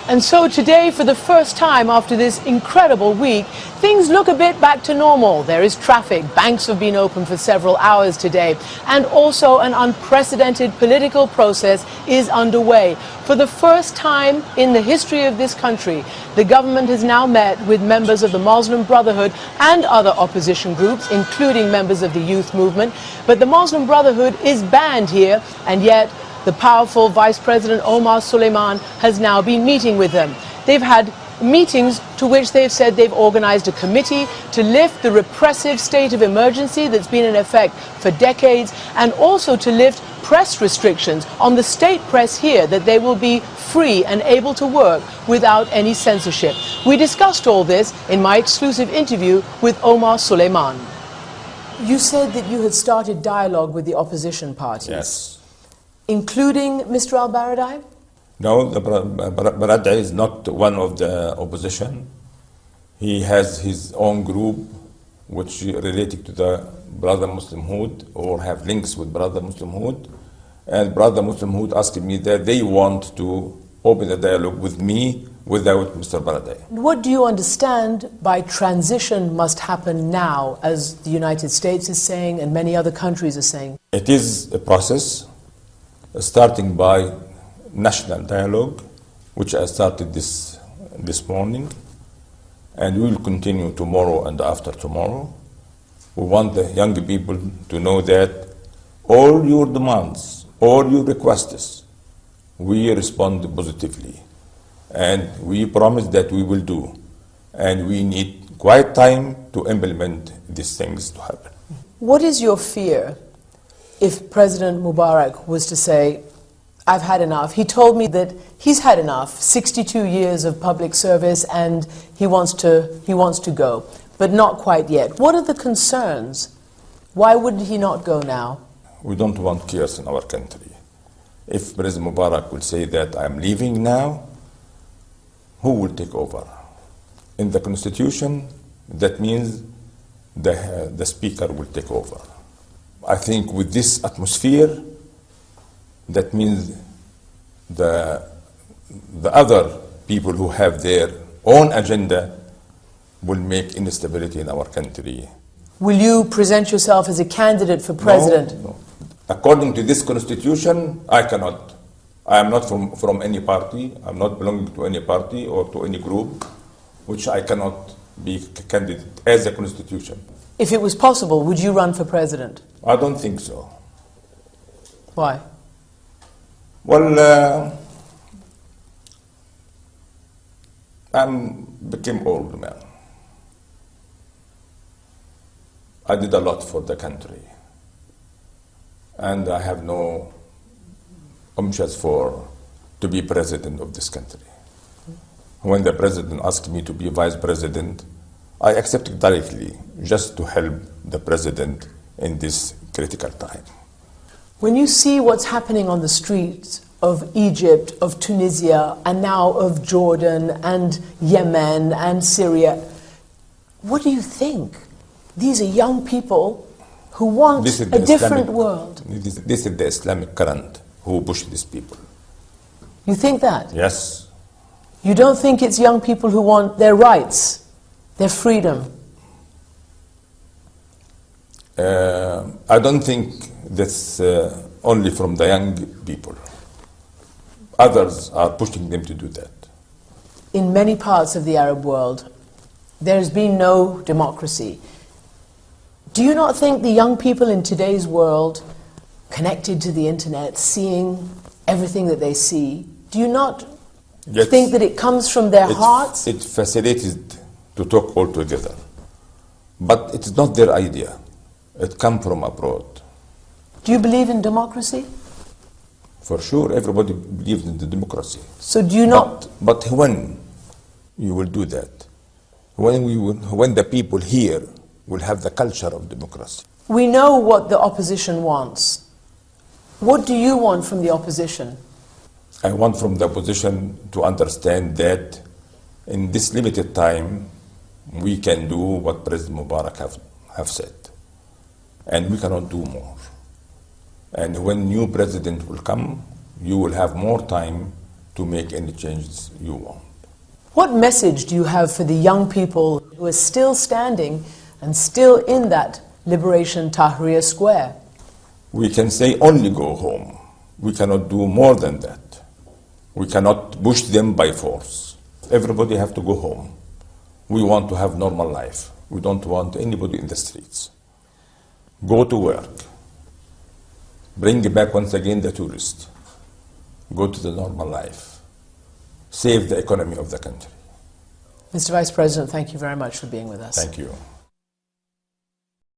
And so today, for the first time after this incredible week, things look a bit back to normal. There is traffic, banks have been open for several hours today, and also an unprecedented political process is underway. For the first time in the history of this country, the government has now met with members of the Muslim Brotherhood and other opposition groups, including members of the youth movement. But the Muslim Brotherhood is banned here, and yet the powerful Vice President Omar Suleiman has now been meeting with them. They've had meetings to which they've said they've organized a committee to lift the repressive state of emergency that's been in effect for decades, and also to lift press restrictions on the state press here, that they will be free and able to work without any censorship. We discussed all this in my exclusive interview with Omar Suleiman. You said that you had started dialogue with the opposition parties. Yes. Including Mr. al-Baradei? No, the Baradei is not one of the opposition. He has his own group which related to the Brother Muslimhood or have links with Brother Muslimhood. And Brother Muslimhood asked me that they want to open a dialogue with me without Mr. Baradei. What do you understand by transition must happen now, as the United States is saying and many other countries are saying? It is a process, starting by national dialogue, which I started this morning, and we will continue tomorrow and after tomorrow. We want the young people to know that all your demands, all your requests, we respond positively, and we promise that we will do, and we need quite time to implement these things to happen. What is your fear if President Mubarak was to say, I've had enough? He told me that he's had enough, 62 years of public service, and he wants to go, but not quite yet. What are the concerns? Why would he not go now? We don't want chaos in our country. If President Mubarak will say that I'm leaving now, who will take over? In the Constitution, that means the Speaker will take over. I think with this atmosphere, that means the other people who have their own agenda will make instability in our country. Will you present yourself as a candidate for president? No. According to this constitution, I cannot. I am not from any party. I'm not belonging to any party or to any group, which I cannot be a candidate as a constitution. If it was possible, would you run for president? I don't think so. Why? Well, I became old man. I did a lot for the country, and I have no umptions to be president of this country. When the president asked me to be vice president, I accepted directly, just to help the president in this critical time. When you see what's happening on the streets of Egypt, of Tunisia, and now of Jordan and Yemen and Syria, what do you think? These are young people who want a different world. This is the Islamic current who push these people. You think that? Yes. You don't think it's young people who want their rights, their freedom? I don't think that's only from the young people. Others are pushing them to do that. In many parts of the Arab world, there's been no democracy. Do you not think the young people in today's world, connected to the internet, seeing everything that they see, do you not think that it comes from their hearts? It facilitated to talk all together. But it's not their idea. It comes from abroad. Do you believe in democracy? For sure, everybody believes in the democracy. So do you not? But when you will do that? When the people here will have the culture of democracy. We know what the opposition wants. What do you want from the opposition? I want from the opposition to understand that in this limited time, we can do what President Mubarak have said. And we cannot do more. And when new president will come, you will have more time to make any changes you want. What message do you have for the young people who are still standing and still in that Liberation Tahrir Square? We can say only go home. We cannot do more than that. We cannot push them by force. Everybody have to go home. We want to have normal life. We don't want anybody in the streets. Go to work. Bring back once again the tourists. Go to the normal life. Save the economy of the country. Mr. Vice President, thank you very much for being with us. Thank you.